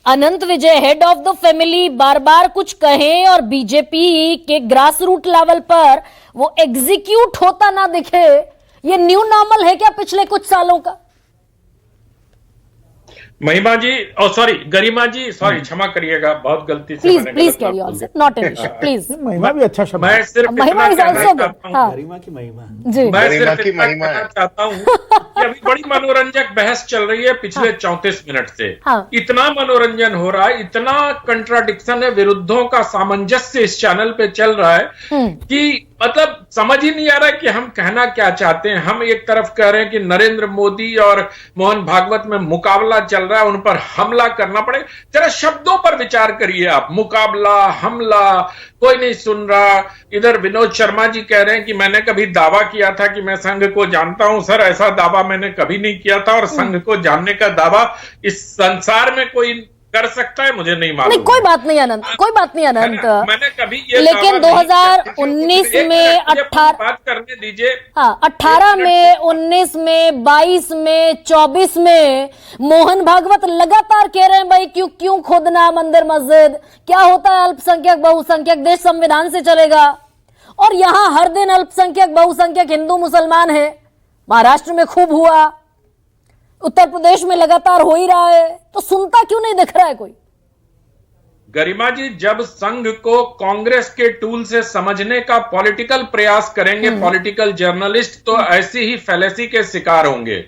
Anant Vijay head of the family बार बार कुछ कहें और बीजेपी के ग्रास रूट लेवल पर वो एग्जीक्यूट होता ना दिखे, ये न्यू नॉर्मल है क्या पिछले कुछ सालों का? महिमा जी, सॉरी गरिमा जी, सॉरी क्षमा करिएगा, बहुत गलती से please please carry on sir, not an issue, please. महिमा भी अच्छा शब्द मैं सिर्फ महिमा इज आल्सो गुड। गरिमा की महिमा जी, मैं सिर्फ इतना कहना चाहता हूँ कि अभी बड़ी मनोरंजक बहस चल रही है पिछले 34 मिनट से। इतना मनोरंजन हो रहा है, इतना कंट्राडिक्शन है, विरुद्धों का सामंजस्य इस चैनल पे चल रहा है कि मतलब समझ ही नहीं आ रहा है कि हम कहना क्या चाहते हैं। हम एक तरफ कह रहे हैं कि नरेंद्र मोदी और मोहन भागवत में मुकाबला चल रहा है, उन पर हमला करना पड़े। जरा शब्दों पर विचार करिए आप, मुकाबला, हमला, कोई नहीं सुन रहा। इधर विनोद शर्मा जी कह रहे हैं कि मैंने कभी दावा किया था कि मैं संघ को जानता हूं। सर, ऐसा दावा मैंने कभी नहीं किया था, और संघ को जानने का दावा इस संसार में कोई कर सकता है, मुझे नहीं मालूम। नहीं, कोई बात नहीं अनंत, कोई बात नहीं अनंत। मैंने कभी ये लेकिन 2019 में 18 बात करने दीजिए। 18 में, 19 में, 22 में, 24 में मोहन भागवत लगातार कह रहे हैं भाई क्यों खोदना मंदिर मस्जिद, क्या होता है अल्पसंख्यक बहुसंख्यक, देश संविधान से चलेगा। और यहां हर दिन अल्पसंख्यक बहुसंख्यक हिंदू मुसलमान है। महाराष्ट्र में खूब हुआ, उत्तर प्रदेश में लगातार हो ही रहा है, तो सुनता क्यों नहीं दिख रहा है कोई? गरिमा जी, जब संघ को कांग्रेस के टूल से समझने का पॉलिटिकल प्रयास करेंगे पॉलिटिकल जर्नलिस्ट, तो ऐसी ही फैलेसी के शिकार होंगे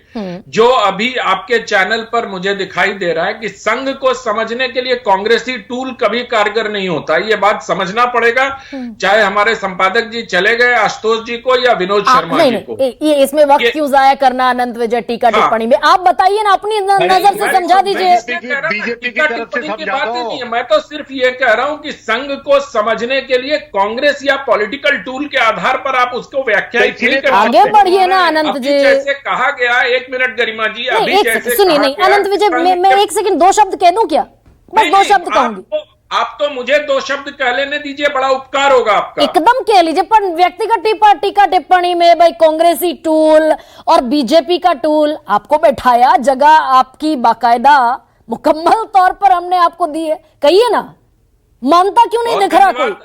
जो अभी आपके चैनल पर मुझे दिखाई दे रहा है कि संघ को समझने के लिए कांग्रेसी टूल कभी कारगर नहीं होता। ये बात समझना पड़ेगा, चाहे हमारे संपादक जी चले गए आशुतोष जी को या विनोद शर्मा जी को। ये इसमें वक्त क्यों जाया करना अनंत विजय टीका टिप्पणी में? आप बताइए ना, अपनी नजर से समझा दीजिए। बीजेपी की तरफ से समझा। मैं तो सिर्फ ये कह रहा हूं कि संघ को समझने के लिए कांग्रेस या पॉलिटिकल टूल के आधार पर आप उसको व्याख्यायित नहीं कर सकते। आगे बढ़िए ना अनंत जी। जैसे कहा गया, एक मिनट गरिमा जी, अभी जैसे सुनिए, नहीं अनंत विजय, मैं एक सेकंड 2 शब्द कह दूं क्या? बस 2 शब्द कहूंगी। आप तो मुझे 2 शब्द कह लेने दीजिए, बड़ा उपकार होगा आपका। एकदम कह लीजिए, पर व्यक्तिगत टीका टिप्पणी में भाई कांग्रेसी टूल और बीजेपी का टूल आपको बैठाया, जगह आपकी बाकायदा मुकम्मल तौर पर हमने आपको दी है, कहिए ना, मानता क्यों नहीं दिख रहा कोई?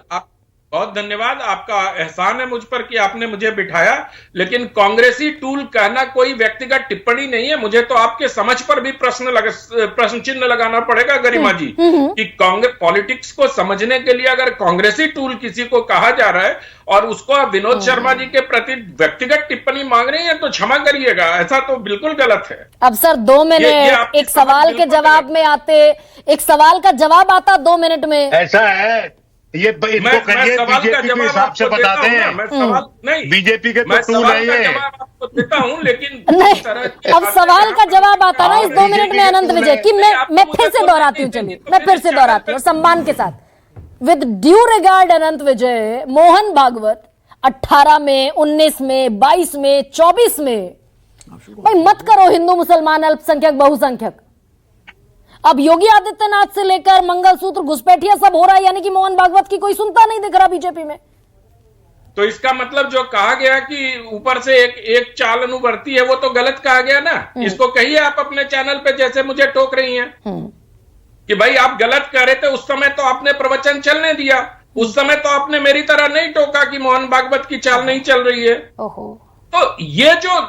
बहुत धन्यवाद, आपका एहसान है मुझ पर कि आपने मुझे बिठाया। लेकिन कांग्रेसी टूल कहना कोई व्यक्तिगत टिप्पणी नहीं है। मुझे तो आपके समझ पर भी प्रश्न चिन्ह लगाना पड़ेगा गरिमा जी, कि कांग्रेस पॉलिटिक्स को समझने के लिए अगर कांग्रेसी टूल किसी को कहा जा रहा है और उसको आप विनोद शर्मा जी के प्रति व्यक्तिगत टिप्पणी मांग रहे हैं, तो क्षमा करिएगा, ऐसा तो बिल्कुल गलत है। अब सर 2 मिनट एक सवाल के जवाब में आते, एक सवाल का जवाब आता 2 मिनट में, ऐसा है। ये इनको कहिए बीजेपी के हिसाब से बताते हैं। मैं सवाल नहीं, बीजेपी के तो टूल है ये। आपको देता हूं, लेकिन नहीं, अब सवाल का जवाब आता ना इस 2 मिनट में अनंत विजय, कि मैं फिर से दोहराती हूँ, चलिए मैं फिर से दोहराती हूँ सम्मान के साथ, विद ड्यू रिगार्ड अनंत विजय, मोहन भागवत 18 में, 19 में, 22 में, 24 में भाई मत करो हिंदू मुसलमान अल्पसंख्यक बहुसंख्यक। अब योगी आदित्यनाथ से लेकर मंगलसूत्र घुसपैठिया सब हो रहा है, यानी कि मोहन भागवत की कोई सुनता नहीं दिख रहा बीजेपी में। तो इसका मतलब जो कहा गया कि ऊपर से एक चाल अनुवर्ती है, वो तो गलत कहा गया ना। इसको कहिए आप अपने चैनल पे, जैसे मुझे टोक रही हैं कि भाई आप गलत कह रहे थे। उस समय तो आपने प्रवचन चलने दिया, उस समय तो आपने मेरी तरह नहीं टोका कि मोहन भागवत की चाल नहीं चल रही है। तो ये जो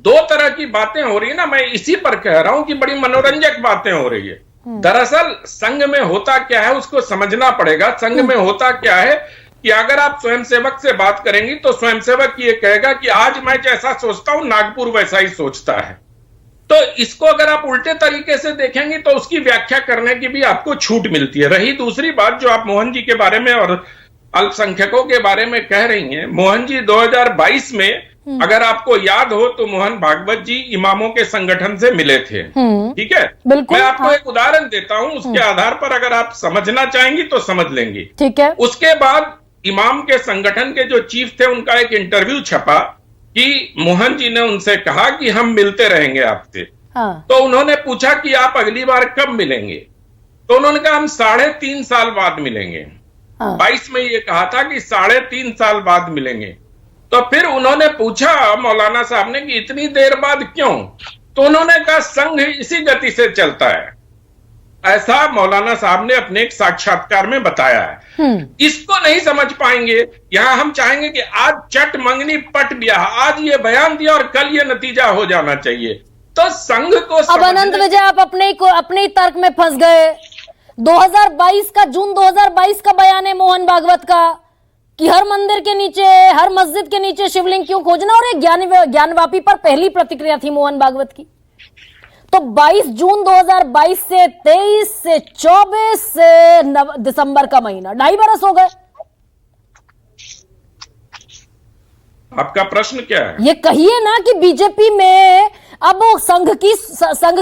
2 तरह की बातें हो रही है ना, मैं इसी पर कह रहा हूं कि बड़ी मनोरंजक बातें हो रही है। दरअसल संघ में होता क्या है उसको समझना पड़ेगा। संघ में होता क्या है कि अगर आप स्वयंसेवक से बात करेंगी तो स्वयंसेवक ये कहेगा कि आज मैं जैसा सोचता हूं नागपुर वैसा ही सोचता है। तो इसको अगर आप उल्टे तरीके से देखेंगे तो उसकी व्याख्या करने की भी आपको छूट मिलती है। रही दूसरी बात जो आप मोहन जी के बारे में और अल्पसंख्यकों के बारे में कह रही हैं, मोहन जी 2022 में अगर आपको याद हो तो मोहन भागवत जी इमामों के संगठन से मिले थे, ठीक है? मैं आपको एक उदाहरण देता हूं, उसके आधार पर अगर आप समझना चाहेंगी तो समझ लेंगी, ठीक है? उसके बाद इमाम के संगठन के जो चीफ थे उनका एक इंटरव्यू छपा कि मोहन जी ने उनसे कहा कि हम मिलते रहेंगे आपसे। तो उन्होंने पूछा कि आप अगली बार कब मिलेंगे? तो उन्होंने कहा हम 3.5 साल बाद मिलेंगे। 22 में ये कहा था कि 3.5 साल बाद मिलेंगे। तो फिर उन्होंने पूछा मौलाना साहब ने कि इतनी देर बाद क्यों? तो उन्होंने कहा संघ इसी गति से चलता है। ऐसा मौलाना साहब ने अपने एक साक्षात्कार में बताया है। इसको नहीं समझ पाएंगे। यहां हम चाहेंगे कि आज चट मंगनी पट ब्याह, आज ये बयान दिया और कल ये नतीजा हो जाना चाहिए। तो संघ को अब अनंत विजय आप अपने ही तर्क में फंस गए। 2022 का जून 2022 का बयान है मोहन भागवत का कि हर मंदिर के नीचे, हर मस्जिद के नीचे शिवलिंग क्यों खोजना, और एक ज्ञानवापी पर पहली प्रतिक्रिया थी मोहन भागवत की। तो 22 जून 2022 से 23 से 24 से दिसंबर का महीना, 2.5 बरस हो गए। आपका प्रश्न क्या है? ये कहिए ना कि बीजेपी में अब वो संघ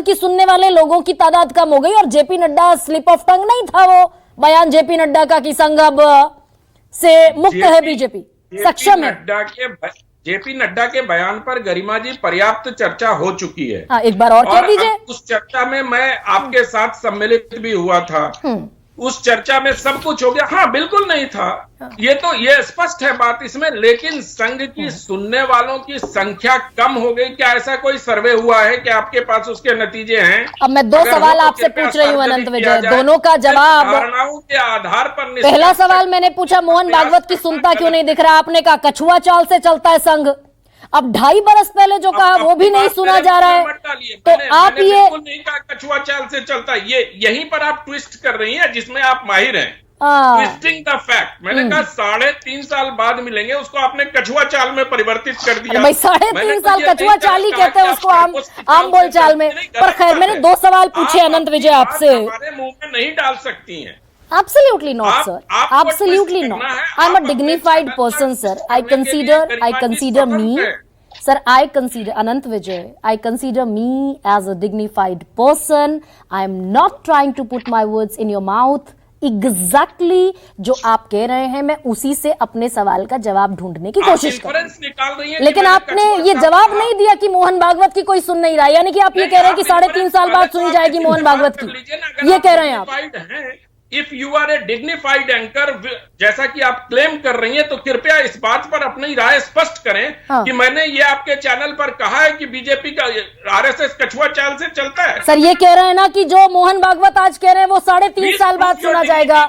की सुनने वाले लोगों की तादाद कम हो गई, और JP Nadda slip of tongue नहीं था वो बयान जेपी नड्डा का कि संघ अब से मुक्त है, बीजेपी सक्षम है। जेपी नड्डा के बयान पर गरिमा जी पर्याप्त चर्चा हो चुकी है। एक बार और कह दीजिए। उस चर्चा में मैं आपके साथ सम्मिलित भी हुआ था। उस चर्चा में सब कुछ हो गया। हाँ, बिल्कुल नहीं था, ये स्पष्ट है बात इसमें। लेकिन संघ की सुनने वालों की संख्या कम हो गई। क्या ऐसा कोई सर्वे हुआ है कि आपके पास उसके नतीजे हैं? अब मैं 2 सवाल आपसे पूछ रही हूँ अनंत विजय, दोनों का जवाब। धारणाओं के आधार पर पहला सवाल मैंने पूछा मोहन भागवत की सुनता क्यों नहीं दिख रहा, आपने कहा कछुआ चाल से चलता है संघ। अब 2.5 बरस पहले जो कहा वो भी नहीं सुना जा रहा है। तो आप ये बिल्कुल नहीं कहा कछुआ चाल से चलता है। ये यहीं पर आप ट्विस्ट कर रही हैं जिसमें आप माहिर हैं। Twisting the fact. मैंने कहा 3.5 साल बाद मिलेंगे, उसको आपने कछुआ चाल में परिवर्तित कर दिया। भाई 3.5 साल कछुआ चाल ही कहते हैं उसको, आम बोल चाल में। पर खैर, मैंने 2 सवाल पूछे अनंत विजय आपसे। हमारे मुंह में नहीं डाल सकती हैं। Absolutely not, sir. Absolutely not. I'm a dignified person, sir. I consider me, sir. Anant Vijay. I consider me as a dignified person. I'm not trying to put my words in your mouth. Exactly जो आप कह रहे हैं, मैं उसी से अपने सवाल का जवाब ढूंढने की कोशिश कर रही हूं। लेकिन आपने ये जवाब नहीं दिया कि मोहन भागवत की कोई सुन नहीं रहा, यानी कि आप ये कह रहे हैं कि 3.5 साल बाद सुनी जाएगी मोहन भागवत की, ये कह रहे हैं आप। If you are a dignified anchor, जैसा कि आप क्लेम कर रही हैं, तो कृपया इस बात पर अपनी राय स्पष्ट करें कि मैंने ये आपके चैनल पर कहा है कि बीजेपी का आरएसएस कछुआ चाल से चलता है। सर ये कह रहे हैं ना कि जो मोहन भागवत आज कह रहे हैं वो 3.5 साल बाद सुना जाएगा।